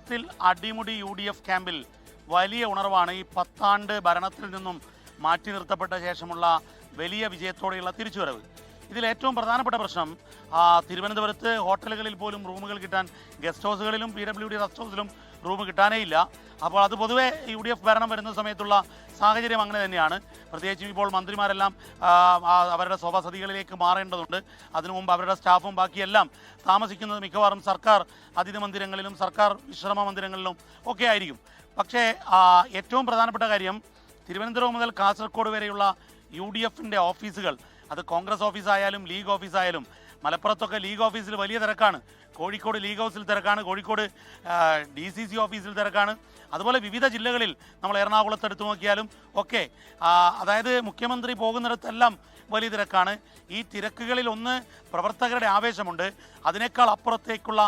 ത്തിൽ അടിമുടി UDF ക്യാമ്പിൽ വലിയ ഉണർവാണ് ഈ 10 ആണ്ട് ഭരണത്തിൽ നിന്നും മാറ്റി നിർത്തപ്പെട്ട ശേഷമുള്ള വലിയ വിജയത്തോടെയുള്ള തിരിച്ചുവരവ്. ഇതിൽ ഏറ്റവും പ്രധാനപ്പെട്ട പ്രശ്നം തിരുവനന്തപുരത്ത് ഹോട്ടലുകളിൽ പോലും റൂമുകൾ കിട്ടാൻ ഗസ്റ്റ് ഹൗസുകളിലും PWD റെസ്റ്റ് ഹൗസിലും റൂം കിട്ടാനേ ഇല്ല. അപ്പോൾ അത് പൊതുവേ UDF ഭരണം വരുന്ന സമയത്തുള്ള സാഹചര്യം അങ്ങനെ തന്നെയാണ്. പ്രത്യേകിച്ചും ഇപ്പോൾ മന്ത്രിമാരെല്ലാം അവരുടെ സ്വവസതികളിലേക്ക് മാറേണ്ടതുണ്ട്. അതിനു മുമ്പ് അവരുടെ സ്റ്റാഫും ബാക്കിയെല്ലാം താമസിക്കുന്നത് മിക്കവാറും സർക്കാർ അതിഥി മന്ദിരങ്ങളിലും സർക്കാർ വിശ്രമ മന്ദിരങ്ങളിലും ഒക്കെ ആയിരിക്കും. പക്ഷേ ഏറ്റവും പ്രധാനപ്പെട്ട കാര്യം തിരുവനന്തപുരം മുതൽ കാസർഗോഡ് വരെയുള്ള UDFൻ്റെ ഓഫീസുകൾ, അത് കോൺഗ്രസ് ഓഫീസായാലും ലീഗ് ഓഫീസായാലും, മലപ്പുറത്തൊക്കെ ലീഗ് ഓഫീസിൽ വലിയ തിരക്കാണ്, കോഴിക്കോട് ലീഗ് ഹൗസിൽ തിരക്കാണ്, കോഴിക്കോട് DCC ഓഫീസിൽ തിരക്കാണ്. അതുപോലെ വിവിധ ജില്ലകളിൽ നമ്മൾ എറണാകുളത്ത് എടുത്തു നോക്കിയാലും ഒക്കെ അതായത് മുഖ്യമന്ത്രി പോകുന്നിടത്തെല്ലാം വലിയ തിരക്കാണ്. ഈ തിരക്കുകളിൽ ഒന്ന് പ്രവർത്തകരുടെ ആവേശമുണ്ട്, അതിനേക്കാൾ അപ്പുറത്തേക്കുള്ള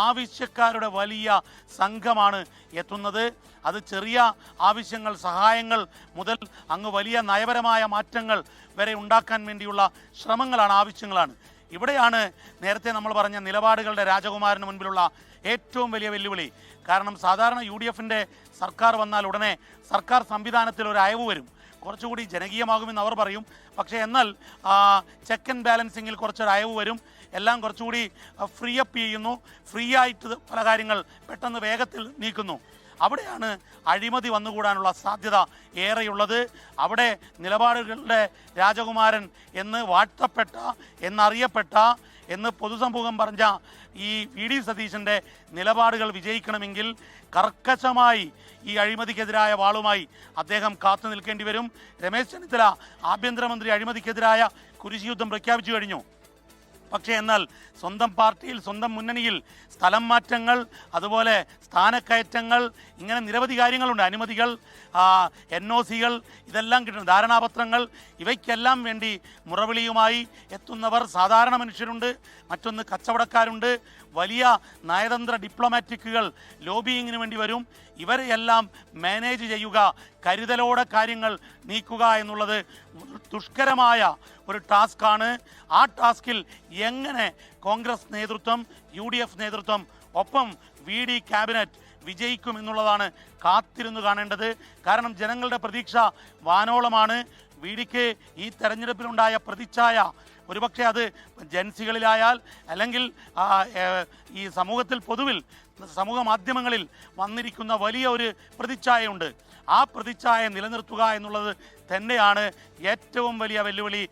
ആവശ്യക്കാരുടെ വലിയ സംഘമാണ് എത്തുന്നത്. അത് ചെറിയ ആവശ്യങ്ങൾ, സഹായങ്ങൾ മുതൽ അങ്ങ് വലിയ നയപരമായ മാറ്റങ്ങൾ വരെ ഉണ്ടാക്കാൻ വേണ്ടിയുള്ള ശ്രമങ്ങളാണ്, ആവശ്യങ്ങളാണ്. ഇവിടെയാണ് നേരത്തെ നമ്മൾ പറഞ്ഞ നിലപാടുകളുടെ രാജകുമാരന് മുൻപിലുള്ള ഏറ്റവും വലിയ വെല്ലുവിളി. കാരണം സാധാരണ UDFൻ്റെ സർക്കാർ വന്നാൽ ഉടനെ സർക്കാർ സംവിധാനത്തിൽ ഒരു അയവ് വരും, കുറച്ചുകൂടി ജനകീയമാകുമെന്ന് അവർ പറയും. പക്ഷേ എന്നാൽ ചെക്ക് ആൻഡ് ബാലൻസിങ്ങിൽ കുറച്ചൊരു അയവ് വരും, എല്ലാം കുറച്ചുകൂടി ഫ്രീ അപ്പ് ചെയ്യുന്നു, ഫ്രീ ആയിട്ട് പല കാര്യങ്ങൾ പെട്ടെന്ന് വേഗത്തിൽ നീക്കുന്നു. അവിടെയാണ് അഴിമതി വന്നുകൂടാനുള്ള സാധ്യത ഏറെയുള്ളത്. അവിടെ നിലപാടുകളുടെ രാജകുമാരൻ എന്ന് വാഴ്ത്തപ്പെട്ട, എന്നറിയപ്പെട്ട, എന്ന് പൊതുസമൂഹം പറഞ്ഞ ഈ VD സതീശൻ്റെ നിലപാടുകൾ വിജയിക്കണമെങ്കിൽ കർക്കശമായി ഈ അഴിമതിക്കെതിരായ വാളുമായി അദ്ദേഹം കാത്തു നിൽക്കേണ്ടി വരും. രമേശ് ചെന്നിത്തല ആഭ്യന്തരമന്ത്രി അഴിമതിക്കെതിരായ കുരിശുയുദ്ധം പ്രഖ്യാപിച്ചു കഴിഞ്ഞു. പക്ഷേ എന്നാൽ സ്വന്തം പാർട്ടിയിൽ, സ്വന്തം മുന്നണിയിൽ സ്ഥലം മാറ്റങ്ങൾ, അതുപോലെ സ്ഥാനക്കയറ്റങ്ങൾ, ഇങ്ങനെ നിരവധി കാര്യങ്ങളുണ്ട്, അനുമതികൾ, NOCകൾ, ഇതെല്ലാം കിട്ടുന്ന ധാരണാപത്രങ്ങൾ, ഇവയ്ക്കെല്ലാം വേണ്ടി മുറവിളിയുമായി എത്തുന്നവർ സാധാരണ മനുഷ്യരുണ്ട്, മറ്റൊന്ന് കച്ചവടക്കാരുണ്ട്, വലിയ നയതന്ത്ര ഡിപ്ലോമാറ്റിക്കുകൾ ലോബിയിങ്ങിന് വേണ്ടി വരും. ഇവരെയെല്ലാം മാനേജ് ചെയ്യുക, കരുതലോടെ കാര്യങ്ങൾ നീക്കുക എന്നുള്ളത് ദുഷ്കരമായ ഒരു ടാസ്ക്കാണ്. ആ ടാസ്കിൽ എങ്ങനെ കോൺഗ്രസ് നേതൃത്വം, UDF നേതൃത്വം, ഒപ്പം VD ക്യാബിനറ്റ് വിജയിക്കുമെന്നുള്ളതാണ് കാത്തിരുന്നു കാണേണ്ടത്. കാരണം ജനങ്ങളുടെ പ്രതീക്ഷ വാനോളമാണ്. VDക്ക് ഈ തെരഞ്ഞെടുപ്പിലുണ്ടായ പ്രതിച്ഛായ, ഒരുപക്ഷെ അത് ജൻസികളിലായാൽ അല്ലെങ്കിൽ ഈ സമൂഹത്തിൽ പൊതുവിൽ സമൂഹ മാധ്യമങ്ങളിൽ വന്നിരിക്കുന്ന വലിയ ഒരു പ്രതിച്ഛായയുണ്ട്. ആ പ്രതിച്ഛായ നിലനിർത്തുക എന്നുള്ളത് തന്നെയാണ് ഏറ്റവും വലിയ വെല്ലുവിളി.